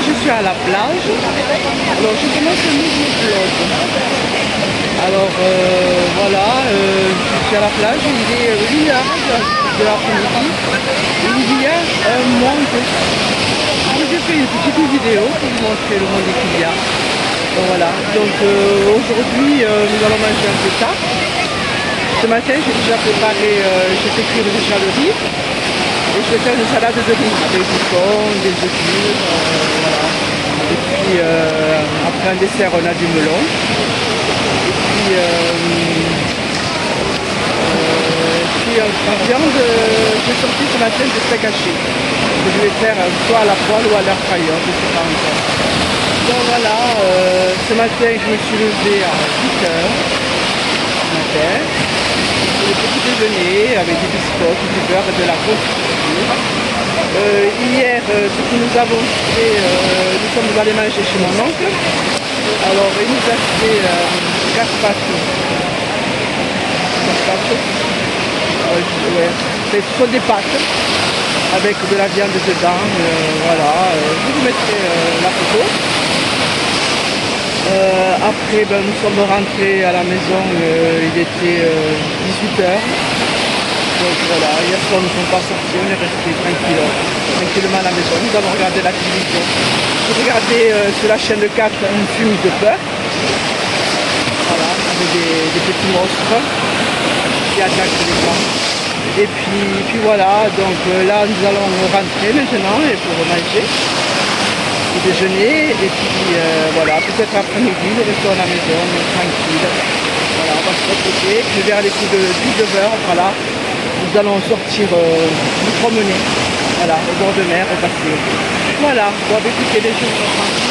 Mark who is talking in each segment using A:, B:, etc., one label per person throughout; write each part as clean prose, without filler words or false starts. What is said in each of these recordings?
A: Je suis à la plage. Alors je commence un nouveau vlog. Alors voilà, je suis à la plage, il est 1h de l'après-midi. Il y a un monde. J'ai fait une petite vidéo pour vous montrer le monde qu'il y a. Donc voilà, donc aujourd'hui nous allons manger un peu tard. Ce matin j'ai déjà préparé, j'ai fait cuire déjà le riz. Et je vais faire une salade de riz avec du thon, des œufs durs, voilà. Et puis après un dessert on a du melon. Et puis en viande, j'ai sorti ce matin des steaks hachés. Que je vais faire soit à la poêle ou à l'air fryer, je ne sais pas encore. Donc voilà, ce matin je me suis levée à 8 h ce matin. Le petit déjeuner avec des biscottes, du beurre et de la confiture. Hier, ce que nous avons fait, nous sommes allés manger chez mon oncle. Alors, il nous a fait carpaccio. Ouais. Ce sont des pâtes avec de la viande dedans. Voilà, je vous mettrai la photo. Après, nous sommes rentrés à la maison, il était 18 h. Donc voilà, hier soir nous ne sommes pas sortis, on est restés tranquillement à la maison. Nous avons regardé la télévision. J'ai regardé sur la chaîne 4 un film de peur. Voilà, avec des petits monstres qui attaquent les gens. Et puis voilà, donc là nous allons rentrer maintenant et pour manger. Déjeuner et puis voilà, peut-être après-midi nous restons à la maison tranquille, voilà, on va se reposer, puis vers les coups de 19 h, voilà, nous allons sortir nous promener, voilà, au bord de mer, au passer, voilà, bon écoutez les jours sont tranquilles.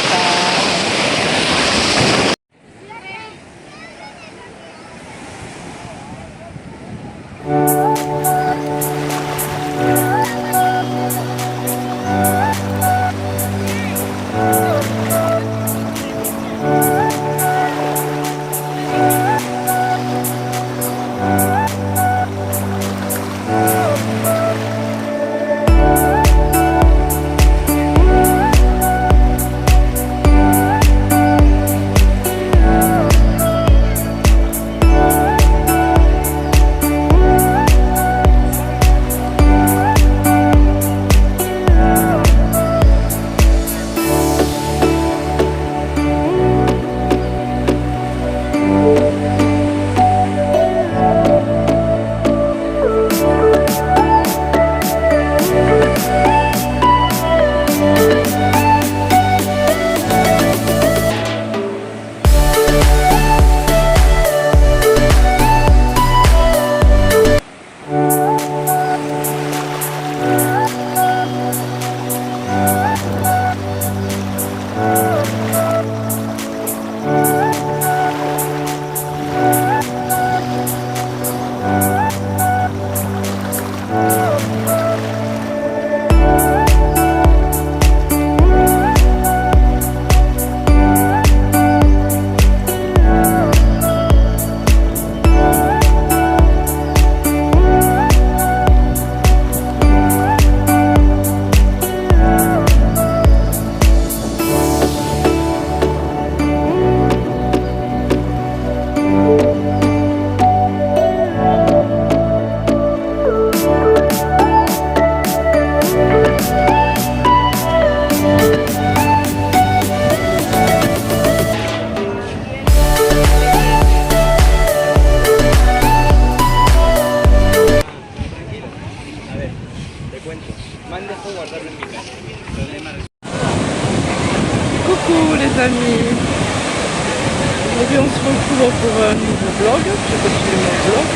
A: Aujourd'hui on se retrouve pour un nouveau vlog, je continue mon vlog.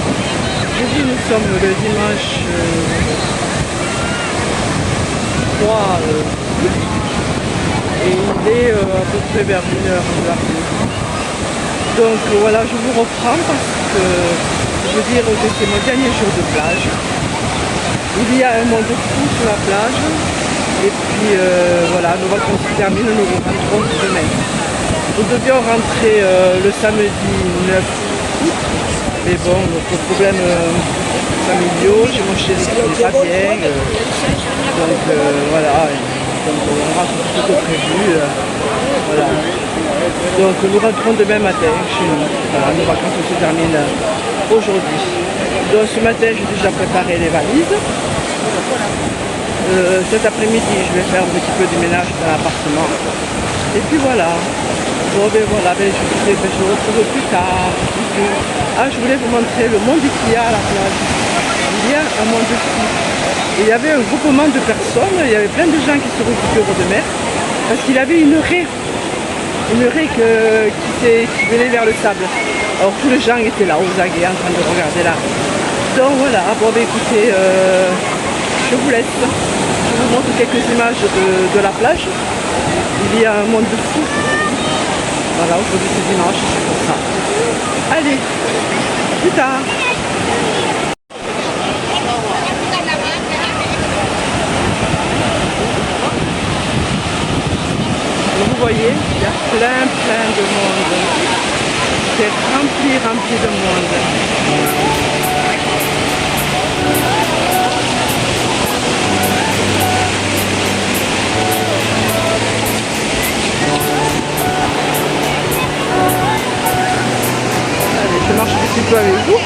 A: Aujourd'hui nous sommes le dimanche 3 août et il est à peu près vers 1h de l'après-midi. Donc voilà, je vous reprends parce que je veux dire que c'est mon dernier jour de plage. Il y a un monde fou sur la plage et puis voilà, nos vacances se terminent, nous rentrons demain. Nous devions rentrer le samedi 9 août, mais bon, notre problème familiaux, j'ai mon chéri qui n'est pas bien, donc voilà, donc on rentre plus tôt que prévu, voilà. Donc nous rentrons demain matin chez nous, voilà, nos vacances se terminent aujourd'hui. Donc ce matin j'ai déjà préparé les valises. Cet après-midi je vais faire un petit peu de ménage dans l'appartement. Et puis voilà. Bon ben voilà, je vous retrouve plus tard. Ah, je voulais vous montrer le monde qu'il y a à la plage. Il y a un monde fou. Il y avait un groupement de personnes, il y avait plein de gens qui se retrouvaient au bord de mer, parce qu'il y avait une raie qui venait vers le sable. Alors tous les gens étaient là, aux aguets, en train de regarder là. Donc voilà, bon ben écoutez, je vous laisse. Je vous montre quelques images de la plage. Il y a un monde fou. Voilà, aujourd'hui c'est dimanche, c'est pour ça. Allez, plus tard. Vous voyez, il y a plein de monde. C'est rempli de monde. Je marche un petit peu avec vous.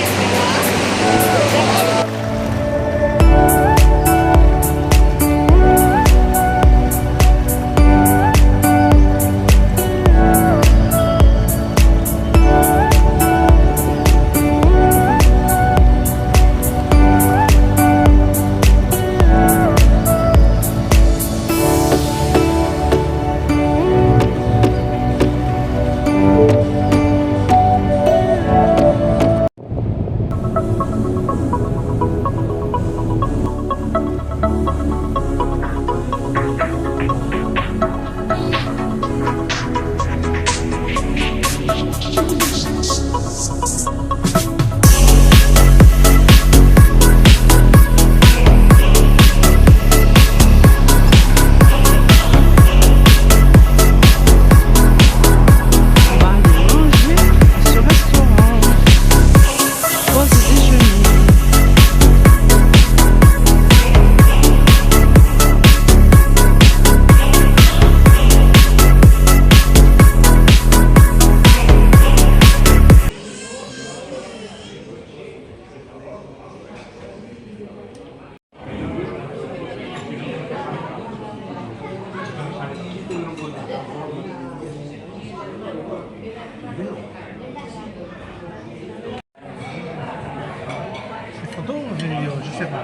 B: Je sais pas,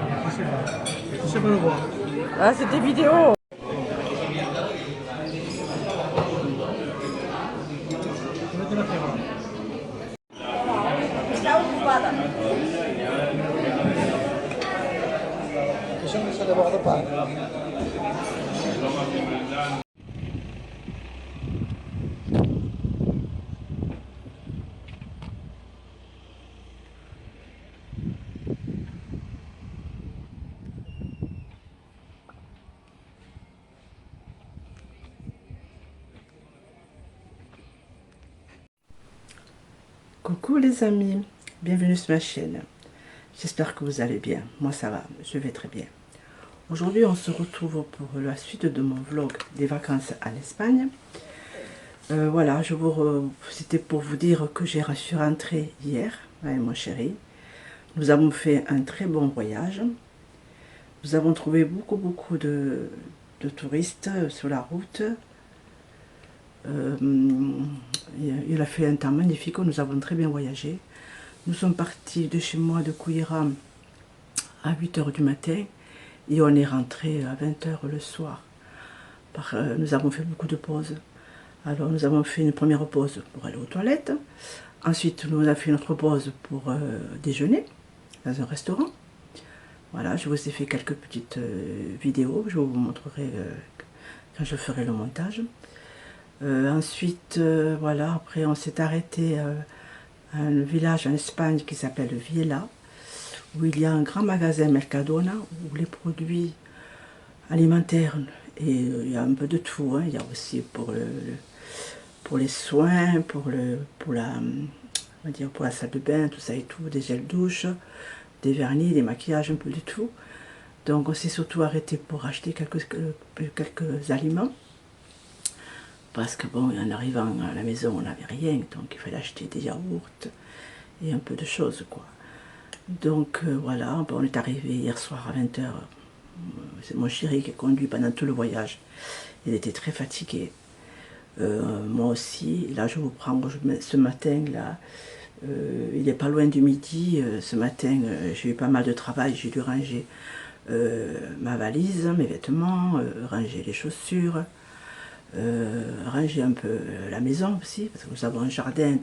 B: je sais pas le voir.
A: Ah, c'est des vidéos.
B: Attention que ça ne déborde pas.
A: Coucou les amis, bienvenue sur ma chaîne. J'espère que vous allez bien. Moi ça va, je vais très bien. Aujourd'hui on se retrouve pour la suite de mon vlog des vacances en Espagne. Voilà, c'était pour vous dire que je suis rentrée hier avec mon chéri. Nous avons fait un très bon voyage. Nous avons trouvé beaucoup de touristes sur la route. Il a fait un temps magnifique, nous avons très bien voyagé. Nous sommes partis de chez moi de Couillera à 8 h du matin et on est rentré à 20 h le soir. Nous avons fait beaucoup de pauses
C: Alors nous avons fait une première pause pour aller aux toilettes. Ensuite, nous avons fait une autre pause pour déjeuner dans un restaurant. Voilà, je vous ai fait quelques petites vidéos. Je vous montrerai quand je ferai le montage. Ensuite, voilà, après on s'est arrêté à un village en Espagne qui s'appelle Viella, où il y a un grand magasin Mercadona, où les produits alimentaires, et il y a un peu de tout, hein. Il y a aussi pour les soins, pour la salle de bain, tout ça et tout, des gels douche, des vernis, des maquillages, un peu de tout. Donc on s'est surtout arrêté pour acheter quelques aliments. Parce que bon, en arrivant à la maison, on n'avait rien, donc il fallait acheter des yaourts et un peu de choses, quoi. Donc voilà, bon, on est arrivé hier soir à 20 h. C'est mon chéri qui a conduit pendant tout le voyage. Il était très fatigué. Moi aussi. Là, je vous prends ce matin, là, il n'est pas loin du midi. Ce matin, j'ai eu pas mal de travail. J'ai dû ranger ma valise, mes vêtements, ranger les chaussures. Ranger un peu la maison aussi, parce que nous avons un jardin,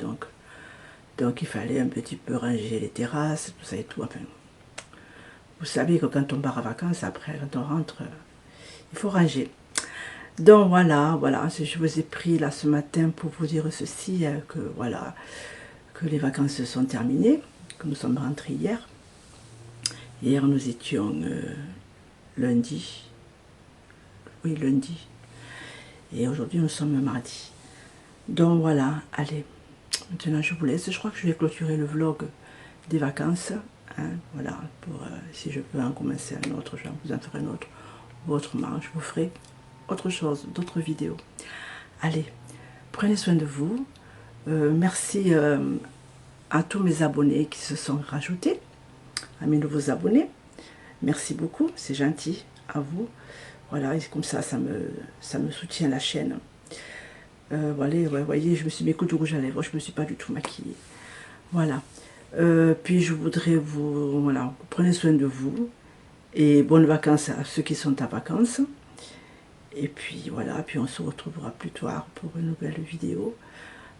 C: donc il fallait un petit peu ranger les terrasses, tout ça et tout. Enfin, vous savez que quand on part en vacances, après, quand on rentre, il faut ranger. Donc voilà, je vous ai pris là ce matin pour vous dire ceci, que voilà, que les vacances sont terminées, que nous sommes rentrés hier. Hier, nous étions lundi. Oui, lundi. Et aujourd'hui, nous sommes mardi. Donc voilà, allez. Maintenant, je vous laisse. Je crois que je vais clôturer le vlog des vacances. Hein, voilà, pour si je peux en commencer un autre, je vous en ferai un autre. Ou autrement, je vous ferai autre chose, d'autres vidéos. Allez, prenez soin de vous. Merci à tous mes abonnés qui se sont rajoutés, à mes nouveaux abonnés. Merci beaucoup, c'est gentil, à vous. Voilà, et comme ça, ça me soutient la chaîne. Voilà, ouais, vous voyez, je me suis mis coup de rouge à lèvres, je ne me suis pas du tout maquillée. Voilà. Puis je voudrais voilà, prenez soin de vous. Et bonnes vacances à ceux qui sont en vacances. Et puis voilà, puis on se retrouvera plus tard pour une nouvelle vidéo.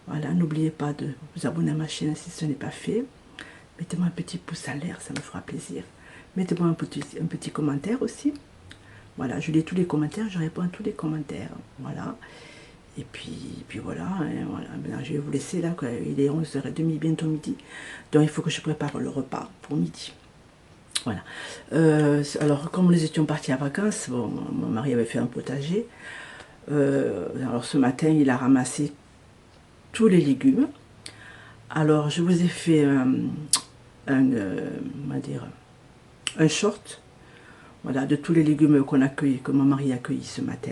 C: Voilà, n'oubliez pas de vous abonner à ma chaîne si ce n'est pas fait. Mettez-moi un petit pouce en l'air, ça me fera plaisir. Mettez-moi un petit commentaire aussi. Voilà, je lis tous les commentaires, je réponds à tous les commentaires. Voilà. Et puis voilà, hein, voilà. Maintenant, je vais vous laisser là, quoi. Il est 11h30, bientôt midi. Donc il faut que je prépare le repas pour midi. Voilà. Alors, comme nous étions partis en vacances, bon, mon mari avait fait un potager. Alors ce matin, il a ramassé tous les légumes. Alors, je vous ai fait un short. Voilà, de tous les légumes qu'on a cueillis, que mon mari a cueillis ce matin.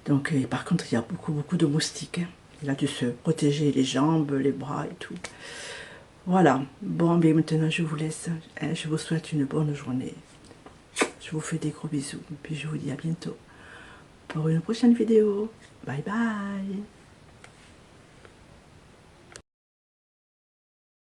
C: Donc, par contre, il y a beaucoup de moustiques. Hein. Il a dû se protéger les jambes, les bras et tout. Voilà. Bon, mais maintenant, je vous laisse. Hein. Je vous souhaite une bonne journée. Je vous fais des gros bisous. Puis je vous dis à bientôt pour une prochaine vidéo. Bye bye.